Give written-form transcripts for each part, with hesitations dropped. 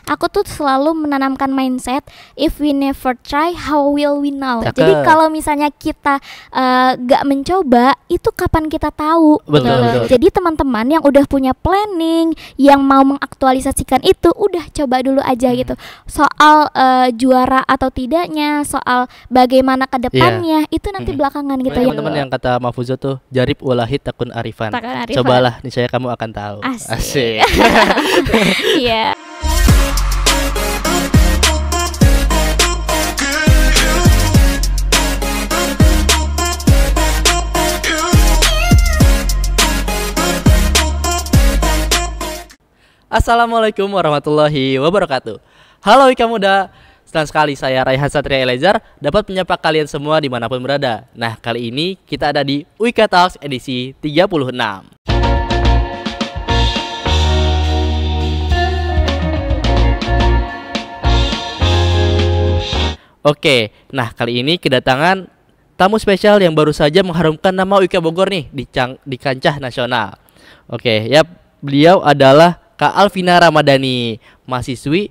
aku tuh selalu menanamkan mindset if we never try, how will we know? Cakep. Jadi kalau misalnya kita gak mencoba, itu kapan kita tahu? Betul, betul. Jadi teman-teman yang udah punya planning, yang mau mengaktualisasikan itu, udah coba dulu aja gitu. Soal juara atau tidaknya, soal bagaimana ke depannya, itu nanti belakangan gitu ya. Teman-teman yang kata Mahfuzah tuh, jarib walahid takun arifan. Cobalah, niscaya kamu akan tahu. Asik. Iya. Assalamualaikum warahmatullahi wabarakatuh. Halo Wika Muda, senang sekali saya Raihan Satria Elezar dapat menyapa kalian semua dimanapun berada. Nah, kali ini kita ada di Wika Talks edisi 36. Oke, nah kali ini kedatangan tamu spesial yang baru saja mengharumkan nama Wika Bogor nih di kancah nasional. Oke, ya beliau adalah Kak Alvina Ramadhani, mahasiswi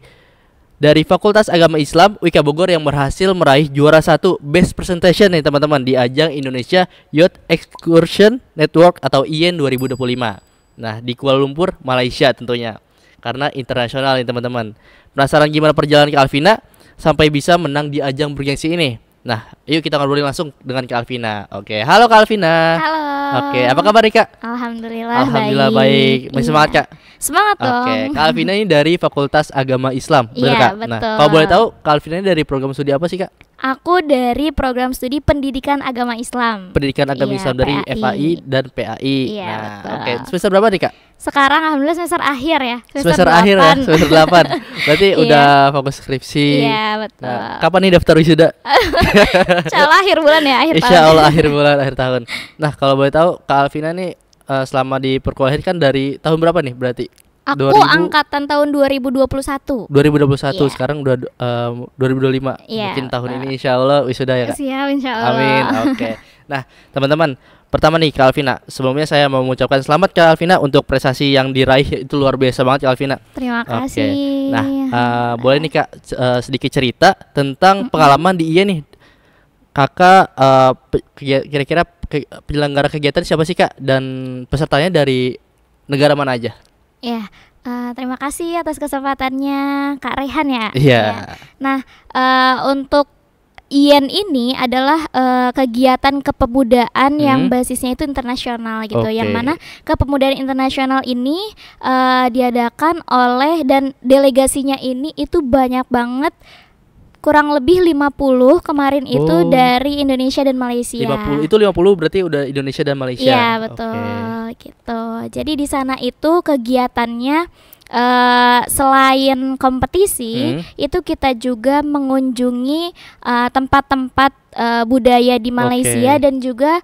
dari Fakultas Agama Islam Wika Bogor yang berhasil meraih juara 1 Best Presentation nih teman-teman di ajang Indonesia Youth Excursion Network atau IEN 2025. Nah, di Kuala Lumpur, Malaysia tentunya. Karena internasional nih teman-teman. Penasaran gimana perjalanan Kak Alvina sampai bisa menang di ajang bergengsi ini? Nah, yuk kita ngobrolin langsung dengan Kak Alvina. Oke, halo Kak Alvina. Halo. Oke, apa kabar nih Kak? Alhamdulillah baik. Masih semangat Kak? Semangat dong. Oke, Kak Alvina ini dari Fakultas Agama Islam, benar Kak? Betul. Nah, kalau boleh tahu Kak Alvina ini dari program studi apa sih Kak? Aku dari program studi Pendidikan Agama Islam. Pendidikan Agama Islam dari PAI. FAI dan PAI. Iya, Nah, betul. oke. Semester berapa nih Kak? Sekarang alhamdulillah semester akhir ya. Semester akhir ya, semester 8. Berarti Iya. udah fokus skripsi. Iya, betul. Nah, kapan nih daftar wisuda? Insyaallah akhir bulan ya, akhir tahun. Insya Allah akhir bulan, akhir tahun. Nah, kalau boleh tahu Kak Alvina nih selama di perkuliahan kan dari tahun berapa nih berarti? Aku angkatan tahun 2021. 2021, Iya. sekarang udah 2025. Iya, Mungkin tahun betul. ini insya Allah wisuda ya Kak? Siap insyaallah. Amin. Oke. Nah, teman-teman, pertama nih Kak Alvina, sebelumnya saya mau mengucapkan selamat Kak Alvina untuk prestasi yang diraih, itu luar biasa banget Kak Alvina. Terima Oke. kasih. Nah, boleh nih Kak sedikit cerita tentang pengalaman di IEN nih. Kakak kira-kira penyelenggara kegiatan siapa sih Kak, dan pesertanya dari negara mana aja? Ya, terima kasih atas kesempatannya Kak Rehan ya. Iya. Nah, untuk IEN ini adalah kegiatan kepemudaan yang basisnya itu internasional gitu. Oke. Yang mana kepemudaan internasional ini diadakan oleh, dan delegasinya ini itu banyak banget, kurang lebih 50 kemarin itu dari Indonesia dan Malaysia. 50 berarti udah Indonesia dan Malaysia. Iya, betul. Gitu. Jadi di sana itu kegiatannya selain kompetisi, itu kita juga mengunjungi tempat-tempat budaya di Malaysia dan juga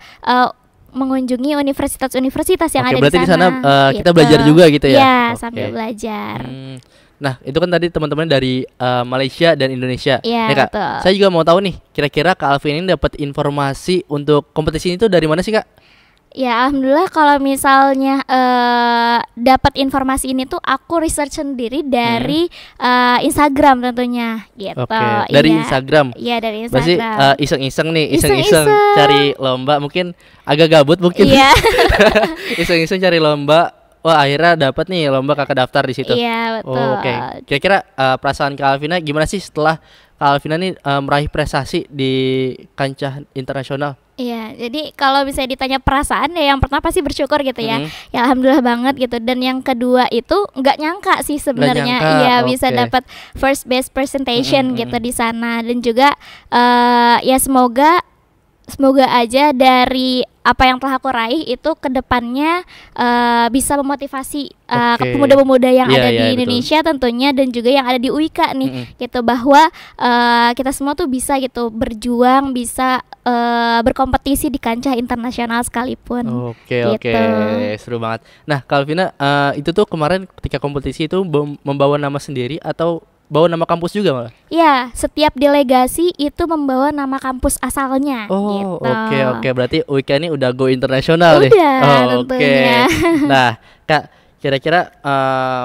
mengunjungi universitas-universitas yang ada berarti di sana. Berarti di sana kita belajar juga gitu ya? Iya, sambil belajar. Nah, itu kan tadi teman-teman dari Malaysia dan Indonesia. Iya, Nih, Kak, betul. saya juga mau tahu nih, kira-kira Kak Alvin ini dapat informasi untuk kompetisi itu dari mana sih Kak? Ya, alhamdulillah kalau misalnya dapat informasi ini tuh aku research sendiri dari Instagram tentunya gitu. Oke, dari Instagram. Iya, dari Berarti Instagram. iseng-iseng nih, Iseng-iseng. cari lomba, mungkin agak gabut mungkin. Iya. Iseng-iseng cari lomba. Wah, akhirnya dapat nih lomba, Kakak daftar di situ. Iya, betul. Oke. Kira-kira perasaan Kak Alvina gimana sih setelah Kak Alvina nih meraih prestasi di kancah internasional? Iya, jadi kalau bisa ditanya perasaan ya, yang pertama pasti bersyukur gitu ya. Ya alhamdulillah banget gitu. Dan yang kedua itu nggak nyangka sih sebenarnya. Iya, bisa dapat first best presentation gitu di sana. Dan juga ya semoga aja dari apa yang telah aku raih itu kedepannya bisa memotivasi pemuda-pemuda yang ada di Indonesia tentunya, dan juga yang ada di UIKA nih gitu, bahwa kita semua tuh bisa gitu berjuang, bisa berkompetisi di kancah internasional sekalipun. Oke, seru banget. Nah, Kak Alvina, itu tuh kemarin ketika kompetisi itu membawa nama sendiri atau bawa nama kampus juga malah? Iya, setiap delegasi itu membawa nama kampus asalnya. Oh, gitu. Oke. Berarti UIKA ini udah go internasional nih. Udah, tentunya. Nah, Kak, kira-kira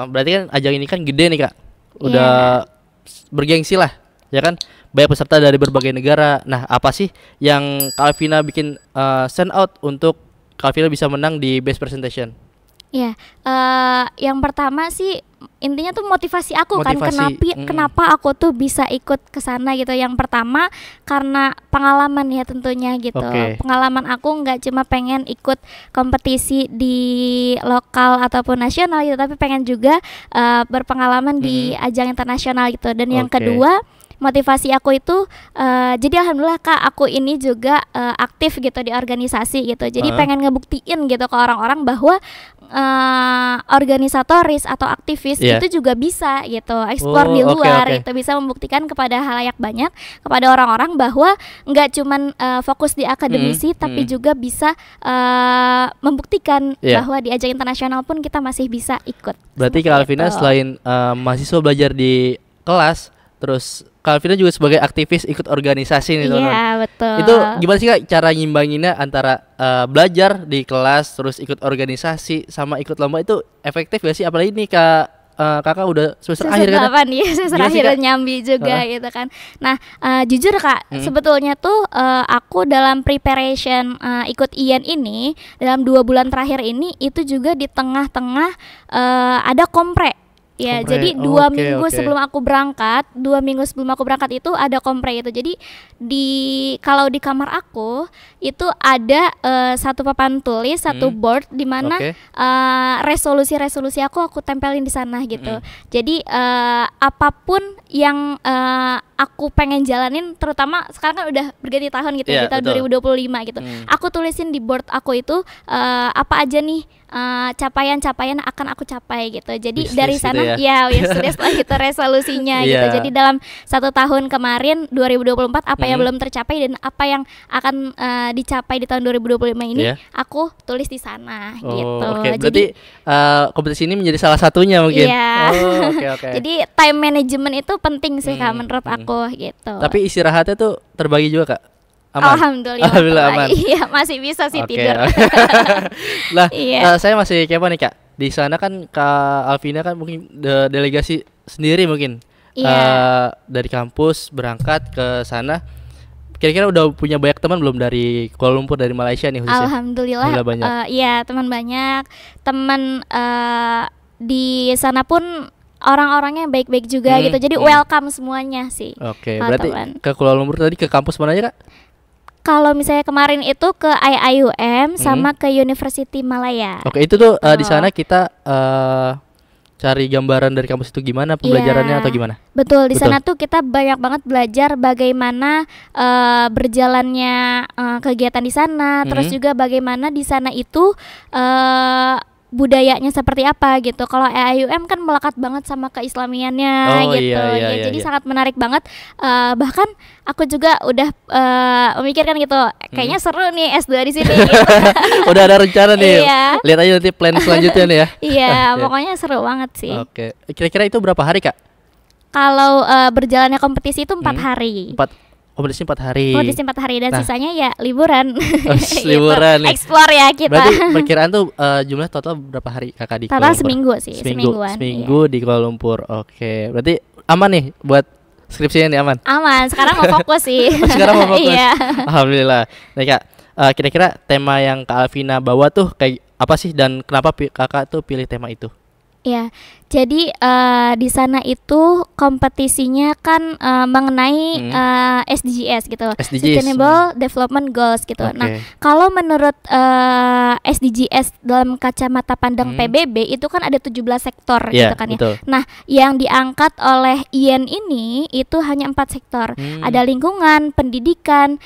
berarti kan ajang ini kan gede nih Kak. udah bergengsi lah, ya kan? Banyak peserta dari berbagai negara. Nah, apa sih yang Kak Alvina bikin stand out untuk Kak Alvina bisa menang di Best Presentation? Ya, yang pertama sih intinya tuh motivasi aku kan, kenapa aku tuh bisa ikut ke sana gitu. Yang pertama karena pengalaman ya tentunya gitu. Pengalaman aku nggak cuma pengen ikut kompetisi di lokal ataupun nasional gitu, tapi pengen juga berpengalaman di ajang internasional gitu. Dan yang kedua, motivasi aku itu jadi alhamdulillah Kak, aku ini juga aktif gitu di organisasi gitu. Jadi pengen ngebuktiin gitu ke orang-orang bahwa organisatoris atau aktivis itu juga bisa gitu eksplor di luar gitu, bisa membuktikan kepada halayak banyak, kepada orang-orang bahwa nggak cuman fokus di akademisi tapi juga bisa membuktikan bahwa di ajang internasional pun kita masih bisa ikut. Berarti Kak Alvina selain mahasiswa belajar di kelas, terus Kak Alvina juga sebagai aktivis ikut organisasi nih teman-teman. Iya betul. Itu gimana sih Kak cara ngimbanginnya antara belajar di kelas terus ikut organisasi sama ikut lomba, itu efektif gak sih? Apalagi nih kakak udah semester akhir kan? Semester akhir nyambi juga gitu kan. Nah jujur Kak, sebetulnya tuh aku dalam preparation ikut IAN ini dalam 2 bulan terakhir ini itu juga di tengah-tengah ada kompre. Ya, jadi 2 minggu sebelum aku berangkat, 2 minggu sebelum aku berangkat itu ada kompre itu. Jadi kalau di kamar aku itu ada satu papan tulis, satu board di mana resolusi aku tempelin di sana gitu. Jadi apapun yang aku pengen jalanin, terutama sekarang kan udah berganti tahun gitu di tahun 2025 gitu. Aku tulisin di board aku itu apa aja nih capaian-capaian akan aku capai gitu. Jadi dari sana wish lah gitu resolusinya gitu. Jadi dalam 1 tahun kemarin 2024 apa yang belum tercapai dan apa yang akan dicapai di tahun 2025 ini aku tulis di sana gitu. Berarti kompetisi ini menjadi salah satunya mungkin. Jadi time management itu penting sih Kak menurut aku gitu. Tapi istirahatnya tuh terbagi juga Kak? Aman? Alhamdulillah aman. Iya, masih bisa sih tidur. Lah, saya masih kepo nih Kak. Di sana kan Kak Alvina kan mungkin delegasi sendiri mungkin. Dari kampus berangkat ke sana. Kira-kira udah punya banyak teman belum dari Kuala Lumpur, dari Malaysia nih khususnya? Alhamdulillah banyak. Teman banyak. Teman di sana pun orang-orangnya baik-baik juga gitu. Jadi welcome semuanya sih. Berarti ke Kuala Lumpur tadi ke kampus mana aja Kak? Kalau misalnya kemarin itu ke IIUM sama ke University Malaya. Itu tuh di sana kita cari gambaran dari kampus itu gimana pembelajarannya atau gimana? Betul, di sana tuh kita banyak banget belajar bagaimana berjalannya kegiatan di sana, terus juga bagaimana di sana itu budayanya seperti apa gitu. Kalau IIUM kan melekat banget sama keislamiannya gitu. Jadi sangat menarik banget. Bahkan aku juga udah memikirkan gitu, kayaknya seru nih S2 di sini gitu. Udah ada rencana nih. Lihat aja nanti plan selanjutnya nih ya. Pokoknya seru banget sih. Kira-kira itu berapa hari Kak? Kalau berjalannya kompetisi itu 4 hari. Kompetisi 4 hari. Dan sisanya ya liburan. Liburan nih. Explore ya kita. Berarti perkiraan tuh jumlah total berapa hari Kakak di Kuala Lumpur? Total seminggu sih, seminggu di Kuala Lumpur. Berarti aman nih buat skripsinya nih, aman? Aman, sekarang mau fokus sih. Sekarang mau fokus. Alhamdulillah. Nah Kak, kira-kira tema yang Kak Alvina bawa tuh kayak apa sih, dan kenapa Kakak tuh pilih tema itu? Ya, jadi di sana itu kompetisinya kan mengenai SDGs gitu, Sustainable Development Goals gitu. Nah, kalau menurut SDGs dalam kacamata pandang PBB itu kan ada 17 sektor gitu kan ya. Nah, yang diangkat oleh IAN ini itu hanya 4 sektor. Ada lingkungan, pendidikan,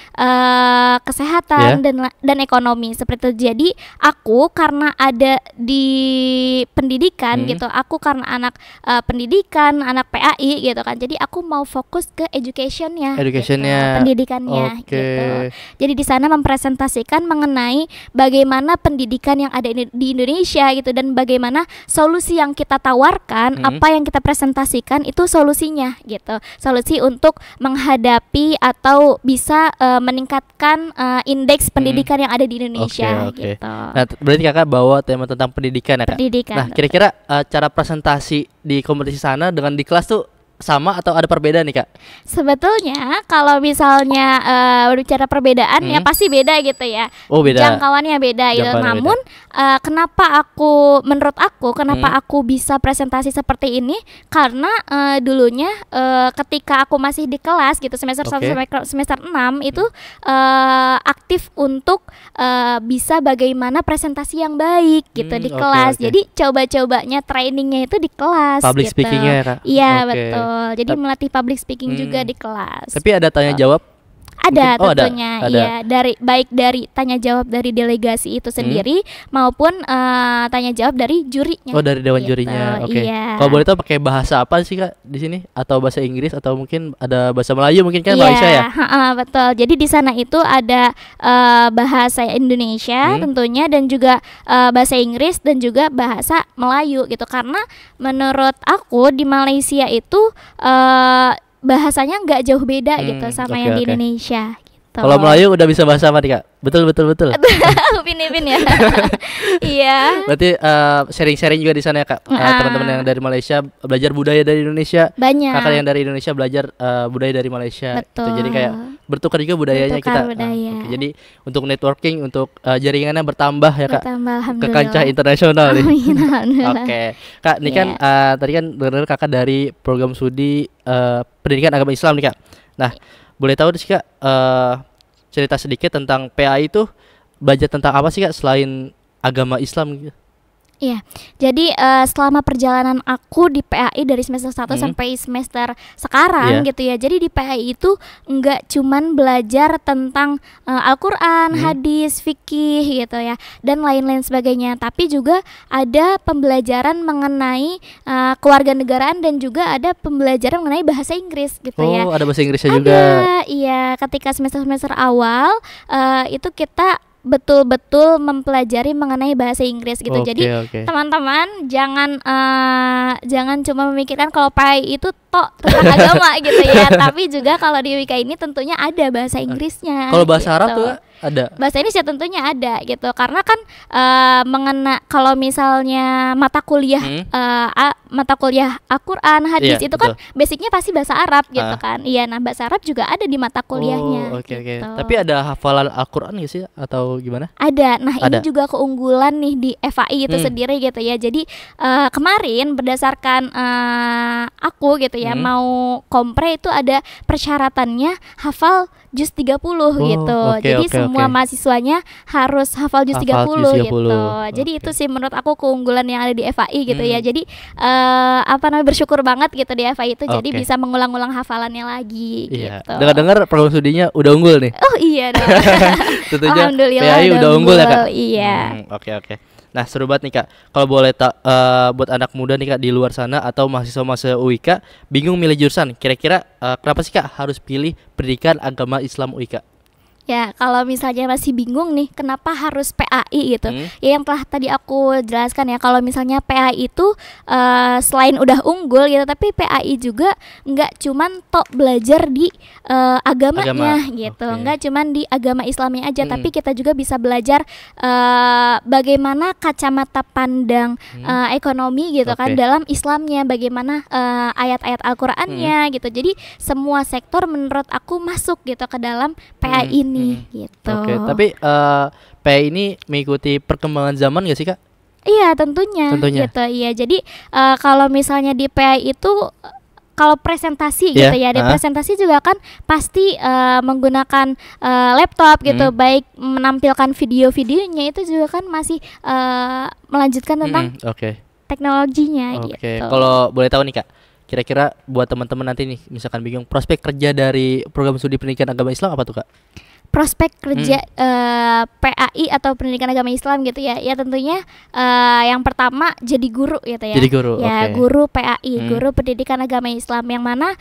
kesehatan dan ekonomi seperti itu. Jadi aku karena ada di pendidikan gitu, aku karena anak pendidikan, anak PAI gitu kan, jadi aku mau fokus ke educationnya, pendidikannya gitu. Jadi di sana mempresentasikan mengenai bagaimana pendidikan yang ada di Indonesia gitu, dan bagaimana solusi yang kita tawarkan, apa yang kita presentasikan itu solusinya gitu, solusi untuk menghadapi atau bisa meningkatkan indeks pendidikan yang ada di Indonesia gitu. Nah, berarti Kakak bawa tema tentang pendidikan ya Kak? Pendidikan. Nah, kira-kira cara presentasi di kompetisi sana dengan di kelas tuh sama atau ada perbedaan nih Kak? Sebetulnya kalau misalnya berbicara perbedaan ya pasti beda gitu ya. Oh, beda. Jangkauannya beda gitu. Namun kenapa menurut aku aku bisa presentasi seperti ini karena dulunya ketika aku masih di kelas gitu semester 1 sampai semester 6 itu aktif untuk bisa bagaimana presentasi yang baik gitu di kelas. Jadi coba-cobanya trainingnya itu di kelas. Public gitu. speakingnya ya Kak? Iya betul. Jadi melatih public speaking juga di kelas. Tapi ada tanya jawab? Ada tentunya, iya baik dari tanya jawab dari delegasi itu sendiri maupun tanya jawab dari jurinya. Oh dari dewan jurinya, oke. Iya. Kalau boleh tahu pakai bahasa apa sih Kak di sini? Atau bahasa Inggris atau mungkin ada bahasa Melayu mungkin kan Malaysia ya? Betul. Jadi di sana itu ada bahasa Indonesia tentunya dan juga bahasa Inggris dan juga bahasa Melayu gitu. Karena menurut aku di Malaysia itu bahasanya nggak jauh beda gitu sama yang di Indonesia gitu. Kalau Melayu udah bisa bahasa apa nih Kak? Betul. Upin-ipin ya. Iya. Berarti sharing-sharing juga di sana ya Kak. Teman-teman yang dari Malaysia belajar budaya dari Indonesia. Banyak. Kakak yang dari Indonesia belajar budaya dari Malaysia. Betul. Gitu. Jadi kayak bertukar juga budayanya kita. Jadi untuk networking, untuk jaringannya bertambah ya Kak. Ke kancah internasional nih. Oke. Kak, ini kan tadi kan benar Kakak dari program studi pendidikan agama Islam nih Kak. Nah, boleh tahu sih Kak cerita sedikit tentang PAI itu belajar tentang apa sih Kak selain agama Islam gitu? Iya, jadi selama perjalanan aku di PAI dari semester 1 sampai semester sekarang gitu ya. Jadi di PAI itu enggak cuman belajar tentang Al-Quran, hadis, fikih gitu ya, dan lain-lain sebagainya. Tapi juga ada pembelajaran mengenai kewarganegaraan dan juga ada pembelajaran mengenai bahasa Inggris gitu ya. Oh, ada bahasa Inggrisnya juga. Iya, ketika semester-semester awal itu kita betul-betul mempelajari mengenai bahasa Inggris gitu. Jadi teman-teman jangan cuma memikirkan kalau PAI itu tok tentang agama gitu ya, tapi juga kalau di WIKA ini tentunya ada bahasa Inggrisnya. Kalau bahasa gitu. Arab tuh ada. Bahasa Indonesia tentunya ada gitu. Karena kan kalau misalnya mata kuliah Al-Quran, hadis itu kan basicnya pasti bahasa Arab gitu kan. Iya, nah bahasa Arab juga ada di mata kuliahnya. Gitu. Tapi ada hafalan Al-Quran nggak sih atau gimana? Ada. Nah ini juga keunggulan nih di FAI itu sendiri gitu ya. Jadi kemarin berdasarkan aku gitu ya mau kompre itu ada persyaratannya hafal juz 30 gitu. Jadi semua mahasiswanya harus hafal juz 30 gitu. Jadi itu sih menurut aku keunggulan yang ada di FAI gitu ya. Jadi bersyukur banget gitu di FAI itu jadi bisa mengulang-ulang hafalannya lagi gitu. Dengar-dengar program studinya udah unggul nih. Oh iya dong. Tentunya Alhamdulillah PAI udah unggul ya Kak. Iya. Oke. Nah seru banget nih Kak. Kalau boleh buat anak muda nih Kak di luar sana atau mahasiswa UIK bingung milih jurusan, kira-kira kenapa sih Kak harus pilih pendidikan agama Islam UIK? Ya, kalau misalnya masih bingung nih, kenapa harus PAI gitu? Ya yang telah tadi aku jelaskan ya, kalau misalnya PAI itu selain udah unggul gitu, tapi PAI juga nggak cuman tok belajar di agamanya gitu, nggak cuman di agama Islamnya aja, tapi kita juga bisa belajar bagaimana kacamata pandang ekonomi gitu kan dalam Islamnya, bagaimana ayat-ayat Al-Qur'annya gitu. Jadi semua sektor menurut aku masuk gitu ke dalam PAI ini. Gitu. Tapi PAI ini mengikuti perkembangan zaman gak sih Kak? Iya tentunya. Gitu. Iya. Jadi kalau misalnya di PAI itu kalau presentasi gitu ya, di presentasi juga kan pasti menggunakan laptop gitu, baik menampilkan video-videonya itu juga kan masih melanjutkan tentang teknologinya gitu. Kalau boleh tahu nih Kak, kira-kira buat teman-teman nanti nih misalkan bingung prospek kerja dari program studi pendidikan agama Islam apa tuh Kak? Prospek kerja PAI atau pendidikan agama Islam gitu ya. Ya tentunya yang pertama jadi guru gitu ya. Jadi guru. Guru PAI, guru pendidikan agama Islam yang mana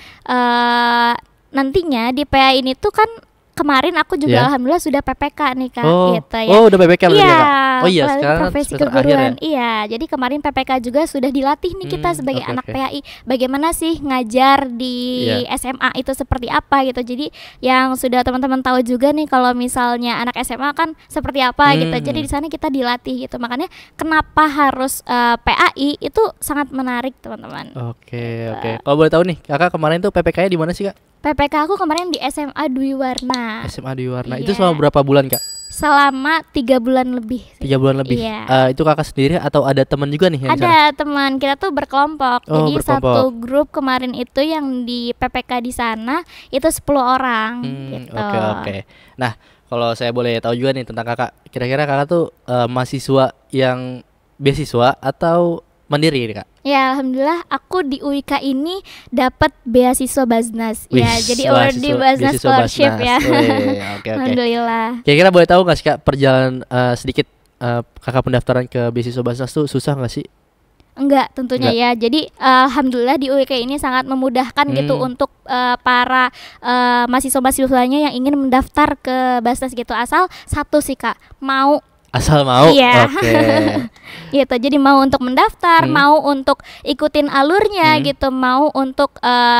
nantinya di PAI ini tuh kan kemarin aku juga alhamdulillah sudah PPK nih Kak gitu ya. Oh, udah PPK berarti ya, Kak? Oh iya, sekarang profesi semester keguruan. akhir ya? Iya, jadi kemarin PPK juga sudah dilatih nih kita sebagai Oke, anak oke. PAI. Bagaimana sih ngajar di Iya. SMA itu seperti apa gitu. Jadi yang sudah teman-teman tahu juga nih kalau misalnya anak SMA kan seperti apa gitu. Jadi di sana kita dilatih gitu. Makanya kenapa harus PAI itu sangat menarik teman-teman. Oke, oke. Kalau boleh tahu nih, kakak kemarin tuh PPK-nya di mana sih, Kak? PPK aku kemarin di SMA Dwi Warna. SMA di Warna. Iya. Itu selama berapa bulan, Kak? Selama 3 bulan lebih. 3 bulan lebih. Iya. Itu kakak sendiri atau ada teman juga nih yang di sana? Ada teman kita tuh berkelompok. Oh, Jadi berkelompok. satu grup kemarin itu yang di PPK di sana itu 10 orang gitu. Oke, oke. Nah, kalau saya boleh tahu juga nih tentang kakak, kira-kira kakak tuh mahasiswa yang beasiswa atau mandiri nih, Kak? Ya, alhamdulillah aku di UIK ini dapat beasiswa Basnas. Ya, Wih, jadi award di Basnas beasiswa Scholarship Basnas. ya. Wih, oke, oke. Alhamdulillah. Kira-kira boleh tahu nggak sih, Kak, perjalanan sedikit kakak pendaftaran ke beasiswa Basnas tuh susah nggak sih? Enggak, tentunya ya. Jadi alhamdulillah di UIK ini sangat memudahkan gitu untuk para mahasiswa-mahasiswanya yang ingin mendaftar ke Basnas gitu. Asal satu sih Kak, mau. Asal mau. Iya. Oke. Gitu. Jadi mau untuk mendaftar, mau untuk ikutin alurnya gitu, mau untuk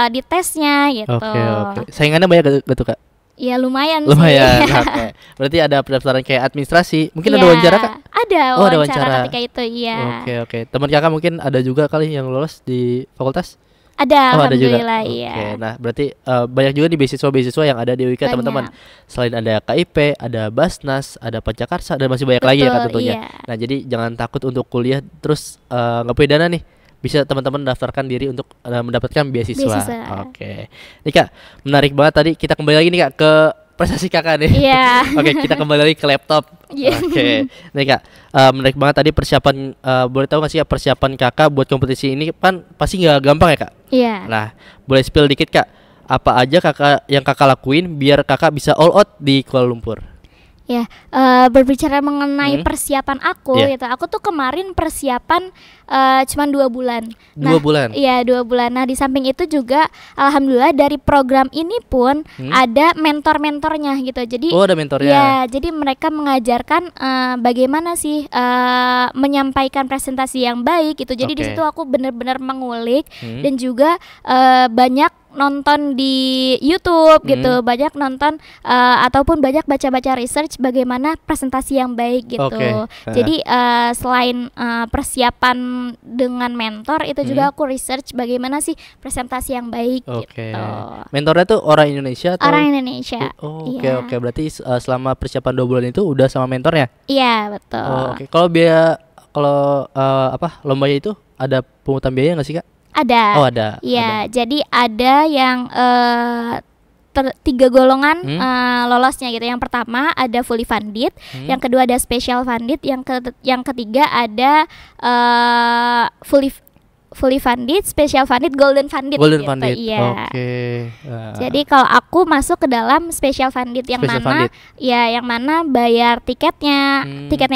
ditesnya gitu. Oke, oke. Saingannya banyak gak tuh, Kak? Ya lumayan, Lumayan. sih. Oke. Berarti ada pendaftaran kayak administrasi. Mungkin ada Iya, wawancara, Kak? Ada Oh, ada wawancara wawancara. ketika itu, iya. Oke, oke. Teman kakak mungkin ada juga kali yang lolos di fakultas? Ada, Oh, ada juga. alhamdulillah, Oke. iya. Nah, berarti banyak juga di beasiswa-beasiswa yang ada di UIK, Banyak. teman-teman. Selain ada KIP, ada Basnas, ada Pancakarsa, dan masih banyak lagi ya, Kak, Betul, tentunya. iya. Nah, jadi jangan takut untuk kuliah terus nggak punya dana nih. Bisa teman-teman daftarkan diri untuk mendapatkan beasiswa. Beasiswa. Oke. Nih, Kak, menarik banget tadi. Kita kembali lagi nih, Kak, ke prestasi kakak nih. Iya. Oke, kita kembali lagi ke laptop. Iya. Oke. Nih, Kak, menarik banget tadi persiapan. Boleh tahu nggak sih, Kak, persiapan kakak buat kompetisi ini kan pasti nggak gampang ya, Kak? Iya. Nah, boleh spill dikit, Kak. Apa aja yang kakak lakuin biar kakak bisa all out di Kuala Lumpur? Ya, berbicara mengenai persiapan aku Iya. gitu. Aku tuh kemarin persiapan cuma 2 bulan. 2 bulan? Iya, 2 bulan. Nah, di samping itu juga alhamdulillah dari program ini pun ada mentor-mentornya gitu. Jadi Oh, ada mentornya. ya, jadi mereka mengajarkan bagaimana sih menyampaikan presentasi yang baik gitu. Jadi di Oke. situ aku benar-benar mengulik dan juga banyak nonton di YouTube gitu, banyak nonton ataupun banyak baca-baca research bagaimana presentasi yang baik gitu. Oke. Jadi selain persiapan dengan mentor itu juga aku research bagaimana sih presentasi yang baik Oke. gitu. Mentornya tuh orang Indonesia atau? Orang Indonesia. Oh, oke, Iya. oke. Berarti selama persiapan 2 bulan itu udah sama mentornya? Iya, betul. Oh, oke. Kalau apa lombanya itu ada pungutan biaya nggak sih, Kak? Ada. Oh, ada. Iya, jadi ada yang 3 golongan lolosnya gitu. Yang pertama ada fully funded, yang kedua ada special funded, yang ketiga ada fully funded, special funded, golden funded Golden gitu. funded. Iya. Oke. Jadi kalau aku masuk ke dalam special funded yang Special mana funded. ya yang mana bayar tiketnya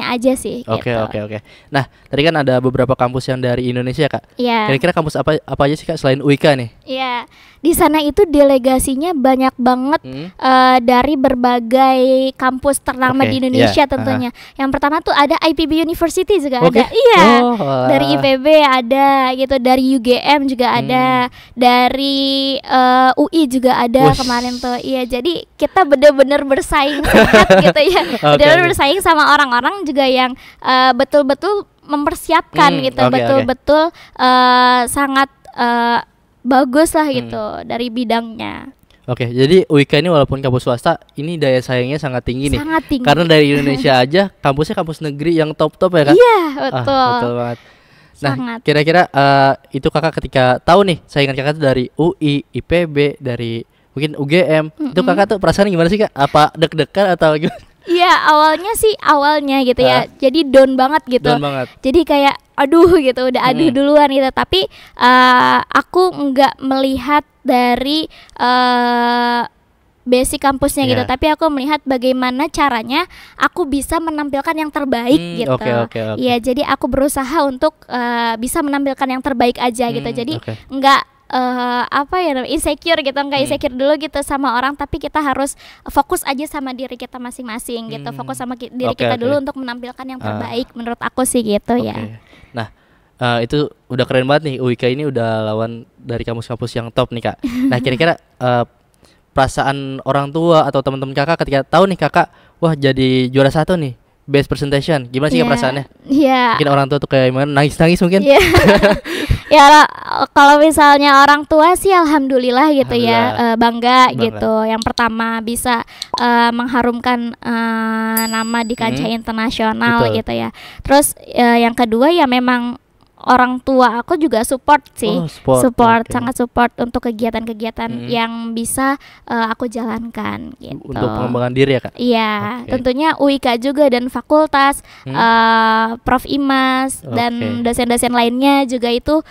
aja sih Oke, gitu. oke. Nah, tadi kan ada beberapa kampus yang dari Indonesia, Kak. Iya. Kira-kira kampus apa aja sih, Kak, selain UIK nih? Iya, di sana itu delegasinya banyak banget dari berbagai kampus ternama Oke, di Indonesia iya, tentunya. Yang pertama tuh ada IPB University juga Oke. ada, iya. Oh, wah. Dari IPB ada, gitu. Dari UGM juga ada, dari UI juga ada Wush. kemarin tuh. Iya, jadi kita bener-bener bersaing sehat gitu ya. Oke, Bener-bener oke. bersaing sama orang-orang juga yang betul-betul mempersiapkan gitu, oke, betul-betul sangat bagus lah gitu dari bidangnya. Oke, jadi UIK ini walaupun kampus swasta, ini daya saingnya sangat tinggi nih. Sangat tinggi. Karena dari Indonesia aja kampusnya kampus negeri yang top-top ya, Kak? Iya, Ah, betul. betul banget. Nah, Sangat. kira-kira itu kakak ketika tahu nih saingan kakak tuh dari UI, IPB, dari mungkin UGM, itu kakak tuh perasaan gimana sih, Kak? Apa deg-degan atau gimana? Iya, awalnya gitu ya. Jadi down banget gitu. Down banget. Jadi kayak aduh gitu, udah aduh duluan gitu. Tapi aku nggak melihat dari basic kampusnya gitu, Iya. tapi aku melihat bagaimana caranya aku bisa menampilkan yang terbaik gitu. Oke. Iya, jadi aku berusaha untuk bisa menampilkan yang terbaik aja gitu. Jadi oke. nggak apa ya, insecure gitu, nggak insecure dulu gitu sama orang, tapi kita harus fokus aja sama diri kita masing-masing gitu, fokus sama diri kita dulu untuk menampilkan yang terbaik menurut aku sih gitu ya. Nah, itu udah keren banget nih, UIK ini udah lawan dari kampus-kampus yang top nih Kak. Nah kira-kira perasaan orang tua atau teman-teman kakak ketika tahu nih kakak wah jadi juara 1 nih best presentation, gimana sih perasaannya? Mungkin orang tua tuh kayak gimana, nangis-nangis mungkin? Ya kalau misalnya orang tua sih alhamdulillah gitu ya, bangga gitu. Yang pertama bisa mengharumkan nama di kancah internasional gitu ya. Terus yang kedua ya memang orang tua aku juga support sih, sangat support untuk kegiatan-kegiatan yang bisa aku jalankan gitu. Untuk pengembangan diri ya Kak? Iya, tentunya UIK juga dan fakultas, Prof Imas dan dosen-dosen lainnya juga itu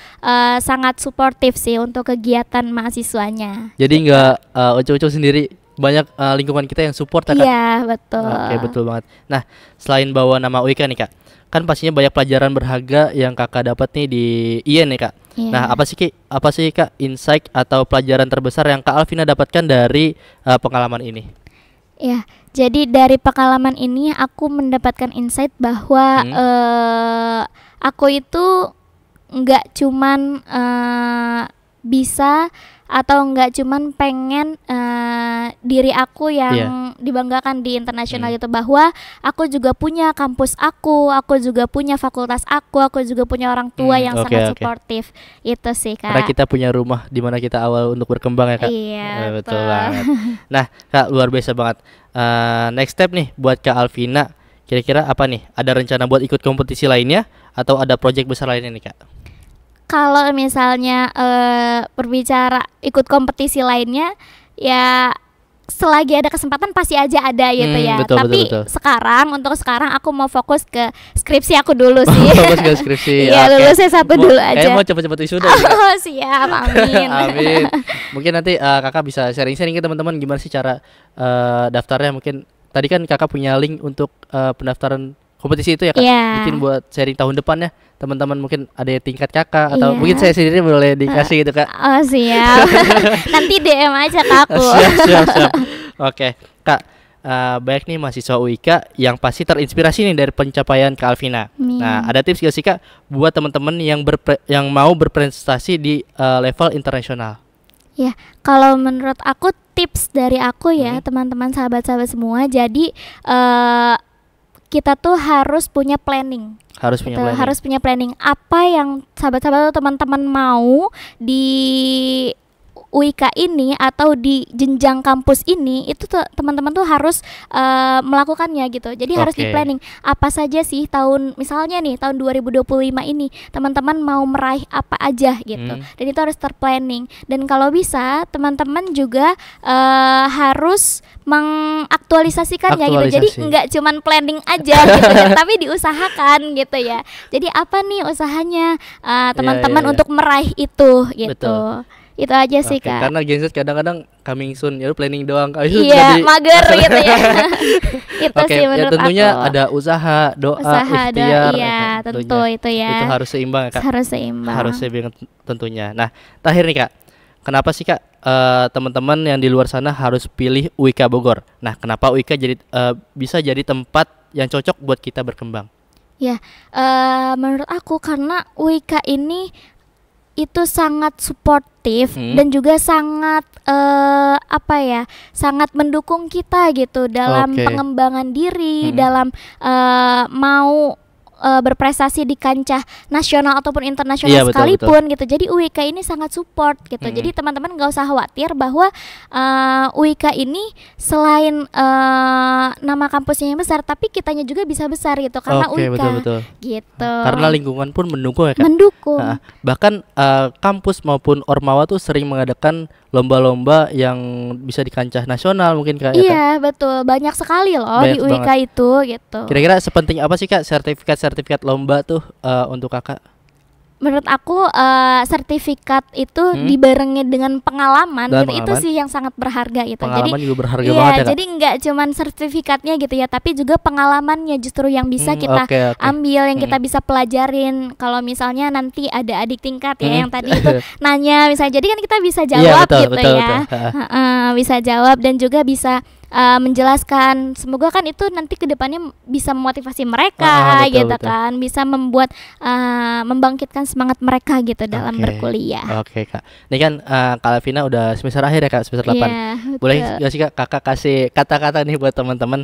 sangat suportif sih untuk kegiatan mahasiswanya. Jadi nggak ucu-ucu sendiri, banyak lingkungan kita yang support ya Kak? Iya betul. Betul banget. Nah selain bawa nama UIK nih Kak, kan pastinya banyak pelajaran berharga yang kakak dapat nih di IEN nih Kak. Nah apa sih Kak insight atau pelajaran terbesar yang Kak Alvina dapatkan dari pengalaman ini? Ya, jadi dari pengalaman ini aku mendapatkan insight bahwa aku itu nggak cuman bisa atau nggak cuman pengen diri aku yang dibanggakan di internasional itu, bahwa aku juga punya kampus aku juga punya fakultas aku juga punya orang tua yang sangat suportif. Itu sih Kak. Karena kita punya rumah di mana kita awal untuk berkembang ya Kak. Iya, betul banget. Nah Kak luar biasa banget. Next step nih buat Kak Alvina, kira-kira apa nih? Ada rencana buat ikut kompetisi lainnya atau ada project besar lainnya nih Kak? Kalau misalnya berbicara ikut kompetisi lainnya, ya selagi ada kesempatan pasti aja ada gitu ya. Tapi untuk sekarang aku mau fokus ke skripsi aku dulu sih. Fokus ke skripsi. Iya, lulusnya satu dulu aja. Kayak mau cepet-cepet wisuda. Oh siap, amin. Amin. Mungkin nanti kakak bisa sharing-sharing ke teman-teman gimana sih cara daftarnya. Mungkin tadi kan kakak punya link untuk pendaftaran kompetisi itu ya Kak, bikin buat sharing tahun depan ya. Teman-teman mungkin ada yang tingkat kakak atau mungkin saya sendiri boleh dikasih gitu Kak. Oh siap. Nanti DM aja ke aku. Siap. Oke Kak, banyak nih mahasiswa UIK yang pasti terinspirasi nih dari pencapaian Kak Alvina. Nah ada tips gak sih Kak buat teman-teman yang mau berprestasi di level internasional? Ya, kalau menurut aku tips dari aku ya teman-teman sahabat-sahabat semua, jadi kita tuh harus punya planning. Harus punya planning apa yang sahabat-sahabat atau teman-teman mau di UIK ini atau di jenjang kampus ini, itu tuh teman-teman tuh harus melakukannya gitu. Jadi harus di planning apa saja sih misalnya nih tahun 2025 ini teman-teman mau meraih apa aja gitu. Dan itu harus terplanning. Dan kalau bisa teman-teman juga harus mengaktualisasikannya gitu. Jadi nggak cuman planning aja gitu kan, tapi diusahakan gitu ya. Jadi apa nih usahanya teman-teman untuk meraih itu gitu. Betul. Itu aja sih Kak. Karena Gen Z kadang-kadang coming soon ya planning doang. Iya, mager gitu ya. Itu sih menurut tentunya aku. ada usaha, doa, ikhtiar. Iya, tentu itu ya. Itu harus seimbang ya Kak. Harus seimbang. Harus seimbang tentunya. Nah, terakhir nih Kak. Kenapa sih Kak teman-teman yang di luar sana harus pilih UIK Bogor? Nah, kenapa UIK bisa jadi tempat yang cocok buat kita berkembang? Ya, menurut aku karena UIK ini itu sangat suportif dan juga sangat sangat mendukung kita gitu dalam pengembangan diri, dalam mau berprestasi di kancah nasional ataupun internasional sekalipun gitu. Jadi UIK ini sangat support gitu. Jadi teman-teman gak usah khawatir bahwa UIK ini selain nama kampusnya yang besar, tapi kitanya juga bisa besar gitu karena UIK gitu. Karena lingkungan pun mendukung ya Kak. Mendukung. Bahkan kampus maupun Ormawa tuh sering mengadakan lomba-lomba yang bisa di kancah nasional mungkin Kak. Iya betul, banyak sekali loh di UIK itu gitu. Kira-kira sepenting apa sih Kak sertifikat lomba tuh untuk Kakak? menurut aku sertifikat itu dibarengi dengan pengalaman gitu, itu sih yang sangat berharga gitu. Pengalaman jadi juga berharga banget ya, Kak? Jadi nggak cuman sertifikatnya gitu ya, tapi juga pengalamannya justru yang bisa kita ambil, yang kita bisa pelajarin. Kalau misalnya nanti ada adik tingkat ya yang tadi itu nanya misalnya, jadi kan kita bisa jawab betul. Bisa jawab dan juga bisa menjelaskan. Semoga kan itu nanti kedepannya bisa memotivasi mereka betul. Kan bisa membuat membangkitkan semangat mereka gitu dalam berkuliah. Oke, Kak. Ini kan Kak Alvina udah semester akhir ya, Kak, semester 8. Boleh gak sih Kak, Kakak kasih kata-kata nih buat teman-teman,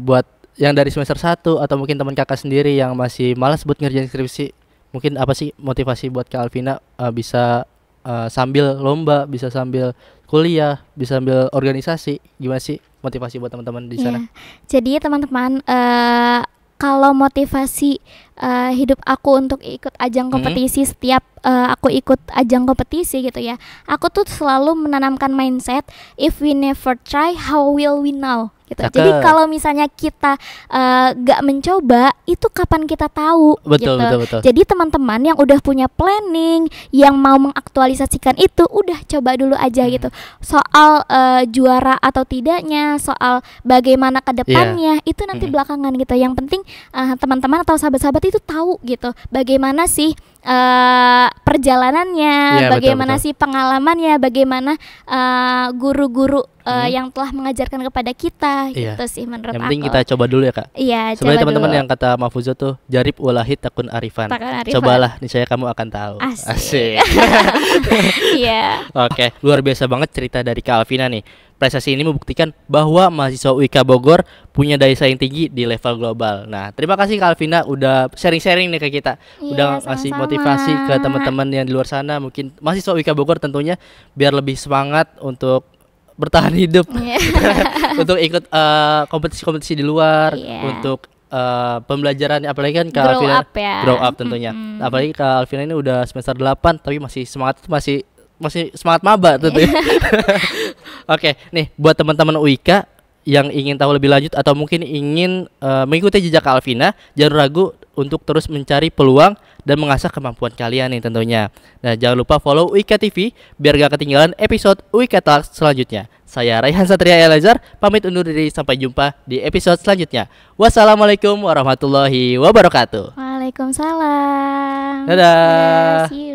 buat yang dari semester 1 atau mungkin teman Kakak sendiri yang masih malas buat ngerjain skripsi. Mungkin apa sih motivasi buat Kak Alvina bisa sambil lomba, bisa sambil kuliah, bisa sambil organisasi. Gimana sih motivasi buat teman-teman di sana? Jadi teman-teman, kalau motivasi hidup aku untuk ikut ajang kompetisi, setiap aku ikut ajang kompetisi gitu ya, aku tuh selalu menanamkan mindset, if we never try, how will we know gitu. Jadi kalau misalnya kita gak mencoba, itu kapan kita tahu betul, gitu. Betul. Jadi teman-teman yang udah punya planning, yang mau mengaktualisasikan itu, udah coba dulu aja gitu. Soal juara atau tidaknya, soal bagaimana ke depannya, itu nanti belakangan gitu. Yang penting teman-teman atau sahabat-sahabat itu tahu gitu, bagaimana sih perjalanannya, bagaimana sih pengalamannya, bagaimana guru-guru yang telah mengajarkan kepada kita gitu sih menurut aku. Yang penting kita coba dulu ya, Kak. Sebenarnya teman-teman yang kata Mahfuzah tuh, jarib walahid takun arifan. Cobalah, niscaya kamu akan tahu. Asik. Oke, luar biasa banget cerita dari Kak Alvina nih. Prestasi ini membuktikan bahwa mahasiswa UIK Bogor punya daya saing tinggi di level global. Nah, terima kasih Kak Alvina udah sharing-sharing nih ke kita. Udah ngasih motivasi ke teman-teman yang di luar sana, mungkin mahasiswa UIK Bogor tentunya, biar lebih semangat untuk bertahan hidup. Untuk ikut kompetisi-kompetisi di luar, untuk pembelajaran, apalagi kan Kak Alvina grow up tentunya. Apalagi Kak Alvina ini udah semester 8 tapi masih semangat, masih semangat maba tentunya. Oke, nih buat teman-teman UIK yang ingin tahu lebih lanjut atau mungkin ingin mengikuti jejak Kak Alvina, jangan ragu untuk terus mencari peluang dan mengasah kemampuan kalian nih tentunya. Nah, jangan lupa follow UIK TV biar gak ketinggalan episode UIK Talks selanjutnya. Saya Raihan Satria Elazar, pamit undur diri, sampai jumpa di episode selanjutnya. Wassalamualaikum warahmatullahi wabarakatuh. Waalaikumsalam. Dadah. See you.